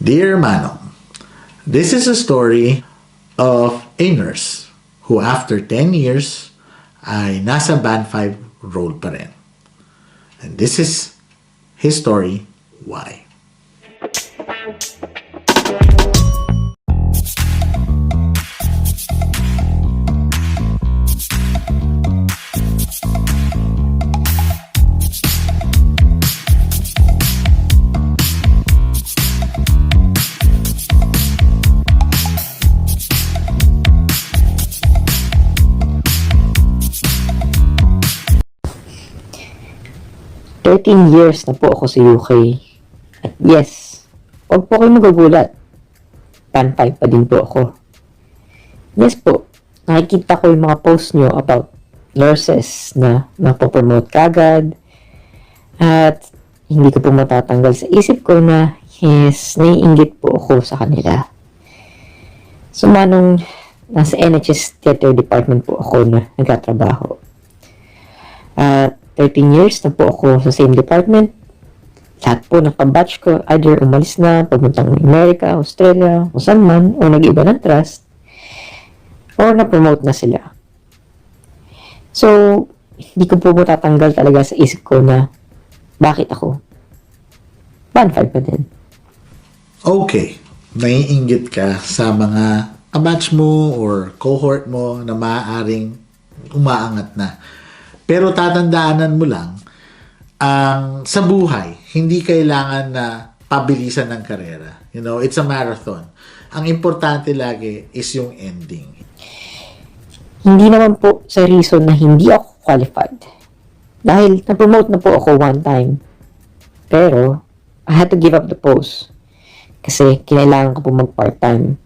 Dear Manong, this is a story of a nurse who after 10 years ay nasa Band 5 role pa rin. And this is his story, why. Years na po ako sa UK. At yes, huwag po kayo magugulat. Band 5 pa din po ako. Yes po, nakikita ko yung mga post nyo about nurses na mapopromote kagad. At hindi ko po matatanggal sa isip ko na yes, naiinggit po ako sa kanila. So manong nasa NHS Theater Department po ako na nagtatrabaho. At 13 years na po ako sa same department. Lahat po ng kabatch ko either umalis na, papuntang America, Australia, o saan man, o nag-iba ng trust, or na-promote na sila. So, hindi ko po matatanggal talaga sa isip ko na bakit ako? Band 5 pa din. Okay, naiinggit ka sa mga kabatch mo or cohort mo na maaaring umaangat na. Pero tatandaanan mo lang, sa buhay, hindi kailangan na pabilisan ng karera. You know, it's a marathon. Ang importante lagi is yung ending. Hindi naman po sa reason na hindi ako qualified. Dahil na-promote na po ako one time. Pero, I had to give up the post. Kasi kinailangan ko po mag-part-time.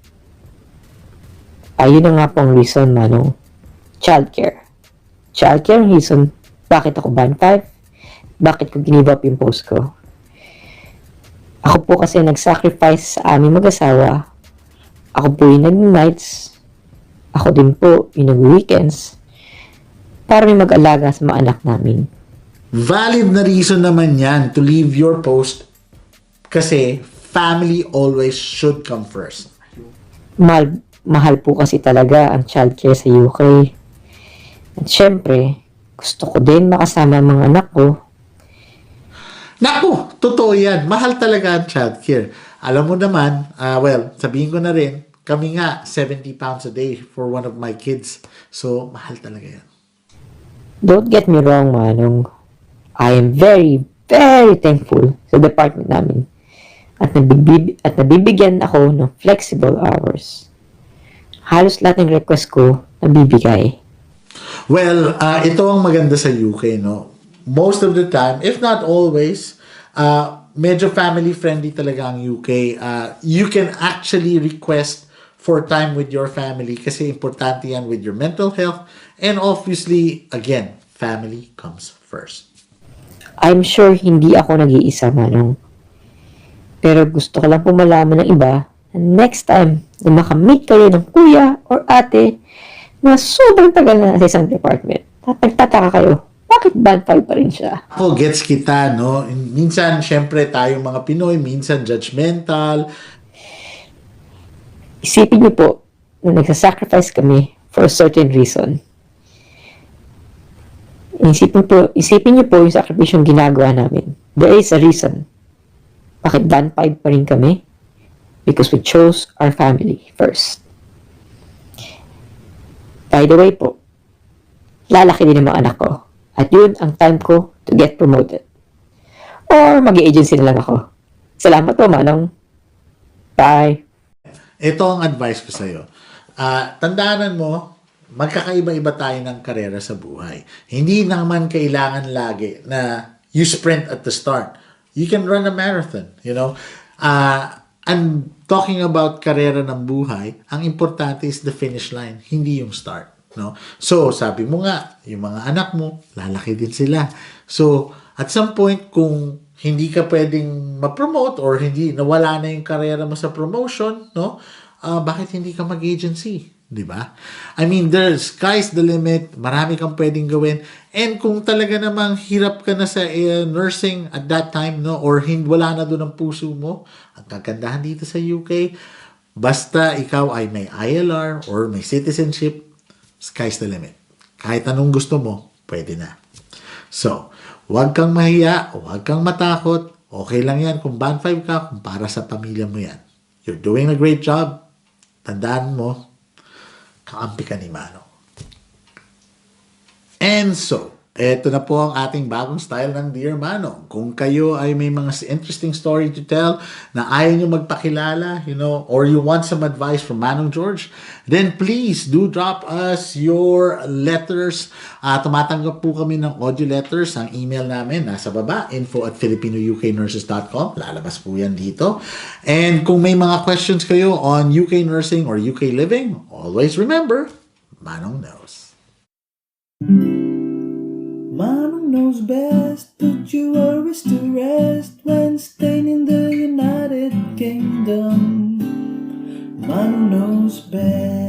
Ayun na nga po ang reason, Manong. Childcare reason, bakit ako band 5? Bakit ko give up yung post ko? Ako po kasi nag-sacrifice sa aming mag-asawa. Ako po yung nag-nights. Ako din po yung nag-weekends. Para may mag-alaga sa mga anak namin. Valid na reason naman yan to leave your post kasi family always should come first. Mahal po kasi talaga ang childcare sa UK. At syempre, gusto ko din makasama ang mga anak ko. Naku, totoo yan. Mahal talaga ang childcare. Alam mo naman, sabihin ko na rin, kami nga, 70 pounds a day for one of my kids. So, mahal talaga yan. Don't get me wrong, Manong. I am very, very thankful sa department namin. At nabibigyan ako ng flexible hours. Halos lahat ng request ko nabibigay. Well, ito ang maganda sa UK, no? Most of the time, if not always, medyo family-friendly talaga ang UK. You can actually request for time with your family kasi importante yan with your mental health. And obviously, again, family comes first. I'm sure hindi ako nag-iisa, Manong. Pero gusto ko lang po malaman ng iba na next time na makamit kayo ng kuya or ate na sobrang tagal na sa isang department. Nagtataka kayo, bakit band 5 pa rin siya? Ako, gets kita, no? Minsan, syempre, tayong mga Pinoy, minsan judgmental. Isipin niyo po, na nagsasacrifice kami for a certain reason. Isipin niyo po yung sakripisyong ginagawa namin. There is a reason. Bakit band 5 pa rin kami? Because we chose our family first. By the way po, lalaki din ang mga anak ko. At yun ang time ko to get promoted. Or mag-i-agency na lang ako. Salamat po, Manong. Bye. Ito ang advice ko sa'yo. Tandaanan mo, magkakaiba-iba tayo ng karera sa buhay. Hindi naman kailangan lagi na you sprint at the start. You can run a marathon, you know. And talking about karera ng buhay, ang importante is the finish line, hindi yung start, no? So, sabi mo nga, yung mga anak mo, lalaki din sila. So, at some point, kung hindi ka pwedeng ma-promote or hindi, nawala na yung karera mo sa promotion, no? Bakit hindi ka mag-agency? Di ba? I mean, sky's the limit. Marami kang pwedeng gawin. And kung talaga namang hirap ka na sa nursing at that time, no, or wala na doon ang puso mo, ang kagandahan dito sa UK, basta ikaw ay may ILR or may citizenship, sky's the limit. Kahit anong gusto mo, pwede na. So, huwag kang mahiya, huwag kang matakot. Okay lang yan kung band 5 ka, kung para sa pamilya mo yan. You're doing a great job. Tandaan mo, kaampi ka ni Manong. And so, eto na po ang ating bagong style ng Dear Manong. Kung kayo ay may mga interesting story to tell na ayaw nyo magpakilala, or you want some advice from Manong George, then please do drop us your letters. Tumatanggap po kami ng audio letters. Ang email namin nasa baba, info@filipinouknurses.com. Lalabas po yan dito. And kung may mga questions kayo on UK nursing or UK living, always remember, Manong knows. Manong knows best, put your worries to rest when staying in the United Kingdom. Manong knows best.